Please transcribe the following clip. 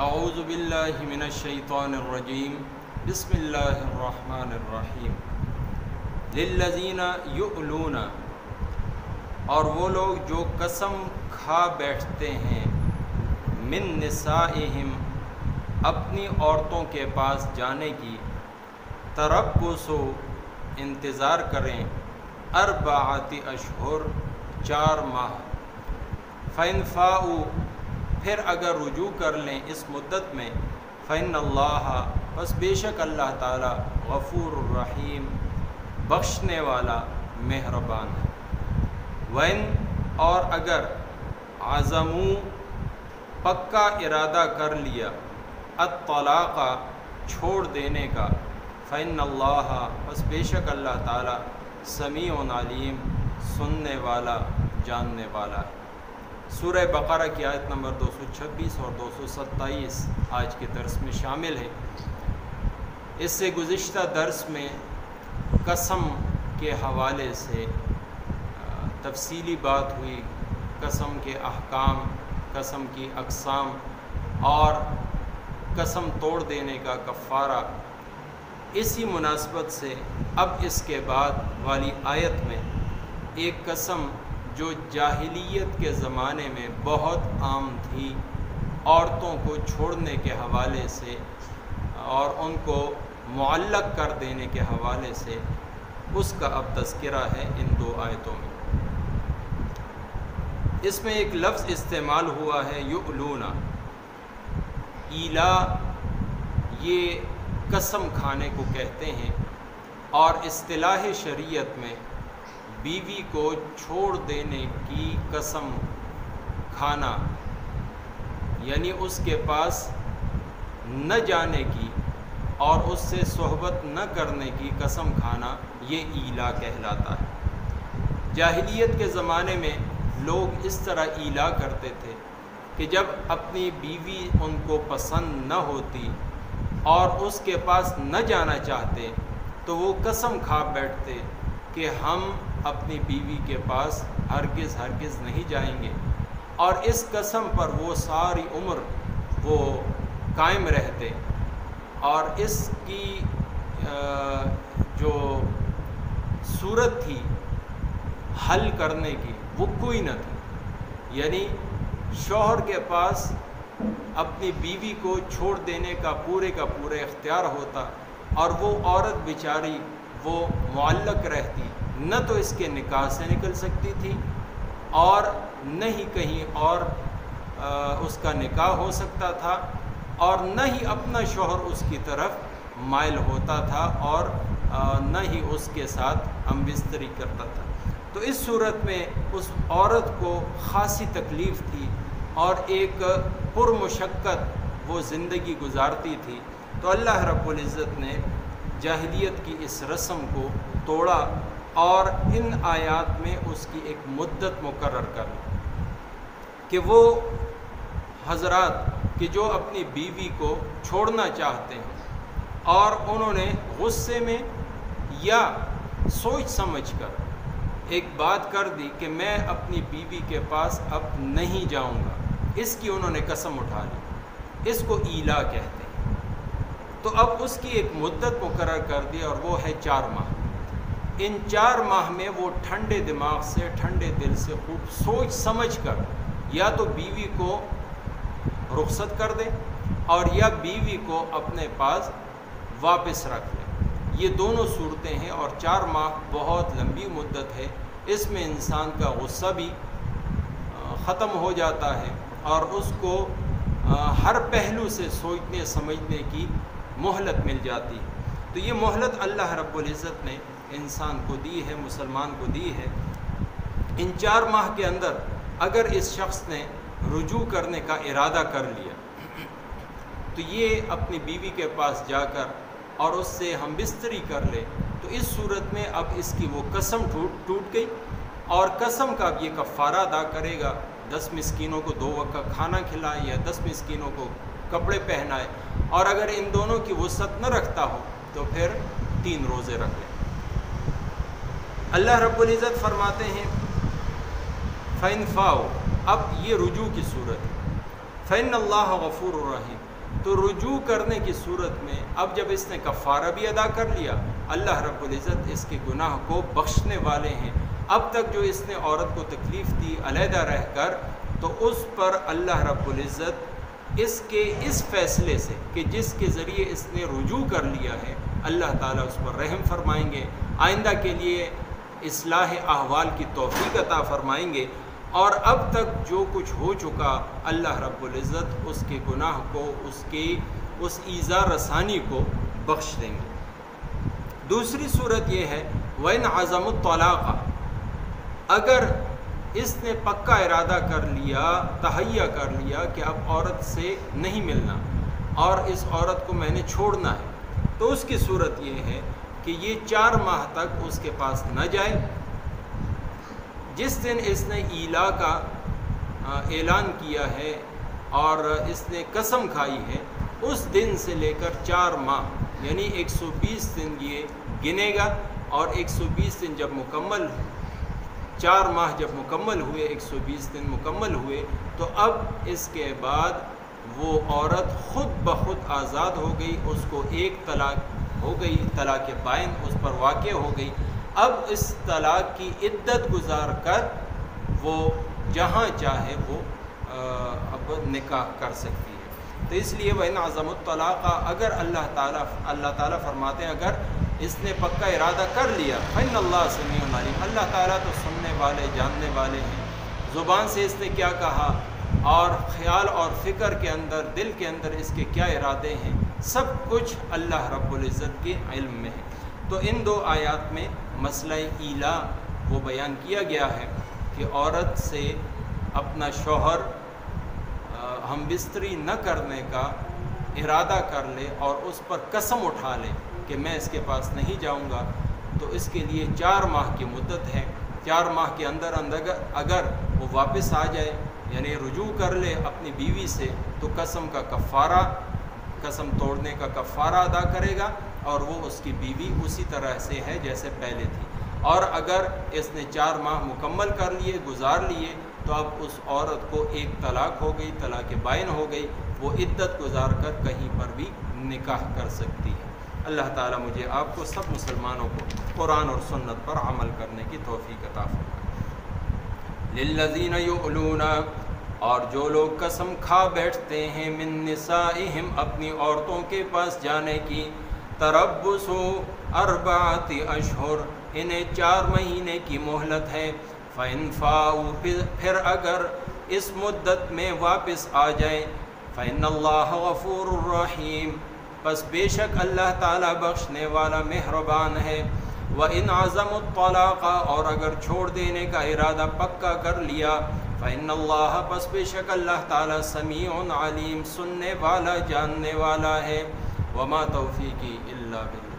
اعوذ باللہ من الشیطان الرجیم بسم اللہ الرحمن الرحیم للذین یؤلون، اور وہ لوگ جو قسم کھا بیٹھتے ہیں من نسائہم، اپنی عورتوں کے پاس جانے کی، تربصوا، انتظار کریں، اربعۃ اشہر، 4 ماہ، فإن فاؤوا، پھر اگر رجوع کر لیں اس مدت میں، فإن اللہ، بس بے شک اللہ تعالی، غفور الرحیم، بخشنے والا، مہربان ہے۔ وَإِن، اور اگر عزموا، پکا ارادہ کر لیا، الطلاق، چھوڑ دینے کا، فإن اللہ، بس بے شک اللہ تعالی، سمیع علیم، سننے والا، جاننے والا ہے۔ سورہ بقرہ کی آیت نمبر 226 اور 227 آج کے درس میں شامل ہے۔ اس سے گزشتہ درس میں قسم کے حوالے سے تفصیلی بات ہوئی، قسم کے احکام، قسم کی اقسام اور قسم توڑ دینے کا کفارہ۔ اسی مناسبت سے اب اس کے بعد والی آیت میں ایک قسم جو جاہلیت کے زمانے میں بہت عام تھی، عورتوں کو چھوڑنے کے حوالے سے اور ان کو معلق کر دینے کے حوالے سے، اس کا اب تذکرہ ہے ان 2 آیتوں میں۔ اس میں ایک لفظ استعمال ہوا ہے یؤلون۔ ایلا، یہ قسم کھانے کو کہتے ہیں، اور اصطلاح شریعت میں بیوی کو چھوڑ دینے کی قسم کھانا، یعنی اس کے پاس نہ جانے کی اور اس سے صحبت نہ کرنے کی قسم کھانا، یہ ایلا کہلاتا ہے۔ جاہلیت کے زمانے میں لوگ اس طرح ایلا کرتے تھے کہ جب اپنی بیوی ان کو پسند نہ ہوتی اور اس کے پاس نہ جانا چاہتے تو وہ قسم کھا بیٹھتے کہ ہم اپنی بیوی کے پاس ہرگز نہیں جائیں گے، اور اس قسم پر وہ ساری عمر وہ قائم رہتے، اور اس کی جو صورت تھی حل کرنے کی وہ کوئی نہ تھی، یعنی شوہر کے پاس اپنی بیوی کو چھوڑ دینے کا پورا اختیار ہوتا، اور وہ عورت بیچاری وہ معلق رہتی، نہ تو اس کے نکاح سے نکل سکتی تھی اور نہ ہی کہیں اور اس کا نکاح ہو سکتا تھا، اور نہ ہی اپنا شوہر اس کی طرف مائل ہوتا تھا، اور نہ ہی اس کے ساتھ ہم بستری کرتا تھا۔ تو اس صورت میں اس عورت کو خاصی تکلیف تھی اور ایک پرمشقت وہ زندگی گزارتی تھی۔ تو اللہ رب العزت نے جاہلیت کی اس رسم کو توڑا اور ان آیات میں اس کی ایک مدت مقرر کر کہ وہ حضرات کہ جو اپنی بیوی کو چھوڑنا چاہتے ہیں اور انہوں نے غصے میں یا سوچ سمجھ کر ایک بات کر دی کہ میں اپنی بیوی کے پاس اب نہیں جاؤں گا، اس کی انہوں نے قسم اٹھا لی، اس کو ایلا کہتے ہیں۔ تو اب اس کی ایک مدت مقرر کر دی اور وہ ہے 4 ماہ۔ ان 4 ماہ میں وہ ٹھنڈے دماغ سے، ٹھنڈے دل سے خوب سوچ سمجھ کر یا تو بیوی کو رخصت کر دے اور یا بیوی کو اپنے پاس واپس رکھ لے۔ یہ دونوں صورتیں ہیں، اور 4 ماہ بہت لمبی مدت ہے۔ اس میں انسان کا غصہ بھی ختم ہو جاتا ہے اور اس کو ہر پہلو سے سوچنے سمجھنے کی مہلت مل جاتی ہے۔ تو یہ مہلت اللہ رب العزت نے انسان کو دی ہے، مسلمان کو دی ہے۔ ان 4 ماہ کے اندر اگر اس شخص نے رجوع کرنے کا ارادہ کر لیا تو یہ اپنی بیوی کے پاس جا کر اور اس سے ہم بستری کر لے، تو اس صورت میں اب اس کی وہ قسم ٹوٹ گئی، اور قسم کا اب یہ کفارہ ادا کرے گا۔ 10 مسکینوں کو 2 وقت کا کھانا کھلائے یا 10 مسکینوں کو کپڑے پہنائے، اور اگر ان دونوں کی وسعت نہ رکھتا ہو تو پھر 3 روزے رکھ لے۔ اللہ رب العزت فرماتے ہیں فَإِن فَاؤوا، اب یہ رجوع کی صورت ہے۔ فإن اللہ غفور الرحیم، تو رجوع کرنے کی صورت میں اب جب اس نے کفارہ بھی ادا کر لیا، اللہ رب العزت اس کے گناہ کو بخشنے والے ہیں۔ اب تک جو اس نے عورت کو تکلیف دی علیحدہ رہ کر، تو اس پر اللہ رب العزت اس کے اس فیصلے سے کہ جس کے ذریعے اس نے رجوع کر لیا ہے، اللہ تعالیٰ اس پر رحم فرمائیں گے، آئندہ کے لیے اصلاح احوال کی توفیق عطا فرمائیں گے، اور اب تک جو کچھ ہو چکا اللہ رب العزت اس کے گناہ کو، اس ایذا رسانی کو بخش دیں گے۔ دوسری صورت یہ ہے وَإِنْ عَزَمُوا الطَّلَاقَ، اگر اس نے پکا ارادہ کر لیا، تہیہ کر لیا کہ اب عورت سے نہیں ملنا اور اس عورت کو میں نے چھوڑنا ہے، تو اس کی صورت یہ ہے کہ یہ 4 ماہ تک اس کے پاس نہ جائے۔ جس دن اس نے ایلا کا اعلان کیا ہے اور اس نے قسم کھائی ہے، اس دن سے لے کر 4 ماہ یعنی 120 دن یہ گنے گا، اور 120 دن جب مکمل، 4 ماہ جب مکمل ہوئے، 120 دن مکمل ہوئے، تو اب اس کے بعد وہ عورت خود بخود آزاد ہو گئی، اس کو ایک طلاق ہو گئی، طلاق بائن اس پر واقع ہو گئی۔ اب اس طلاق کی عدت گزار کر وہ جہاں چاہے وہ اب نکاح کر سکتی ہے۔ تو اس لیے وَإِنْ عَزَمُوا الطَّلَاقَ، اگر اللہ تعالیٰ فرماتے ہیں اگر اس نے پکا ارادہ کر لیا، فَإِنَّ اللَّهَ سَمِيعٌ عَلِيمٌ، اللہ تعالیٰ تو سننے والے، جاننے والے ہیں، زبان سے اس نے کیا کہا اور خیال اور فکر کے اندر، دل کے اندر اس کے کیا ارادے ہیں، سب کچھ اللہ رب العزت کے علم میں ہے۔ تو ان 2 آیات میں مسئلہ ایلا وہ بیان کیا گیا ہے کہ عورت سے اپنا شوہر ہم بستری نہ کرنے کا ارادہ کر لے اور اس پر قسم اٹھا لے کہ میں اس کے پاس نہیں جاؤں گا، تو اس کے لیے 4 ماہ کی مدت ہے۔ 4 ماہ کے اندر اگر وہ واپس آ جائے یعنی رجوع کر لے اپنی بیوی سے، تو قسم کا کفارہ، قسم توڑنے کا کفارہ ادا کرے گا، اور وہ اس کی بیوی اسی طرح سے ہے جیسے پہلے تھی۔ اور اگر اس نے 4 ماہ مکمل کر لیے، گزار لیے، تو اب اس عورت کو ایک طلاق ہو گئی، طلاق بائن ہو گئی، وہ عدت گزار کر کہیں پر بھی نکاح کر سکتی ہے۔ اللہ تعالیٰ مجھے آپ کو سب مسلمانوں کو قرآن اور سنت پر عمل کرنے کی توفیق عطا فرمائے۔ للذین یؤلون، اور جو لوگ قسم کھا بیٹھتے ہیں، من نسائہم، اپنی عورتوں کے پاس جانے کی، تربص 4 اشہر، انہیں 4 مہینے کی مہلت ہے، فَإِنْ فَاءُوا، پھر اگر اس مدت میں واپس آ جائیں، فَإِنَّ اللَّهَ غَفُورٌ رَحِيمٌ، پس بے شک اللہ تعالیٰ بخشنے والا مہربان ہے۔ وَإِنْ عَزَمُوا الطَّلَاقَ، اور اگر چھوڑ دینے کا ارادہ پکا کر لیا، فَإِنَّ اللَّهَ، پس بے شک اللہ تعالیٰ سمیع علیم، سننے والا، جاننے والا ہے۔ وما توفیقی الا باللہ۔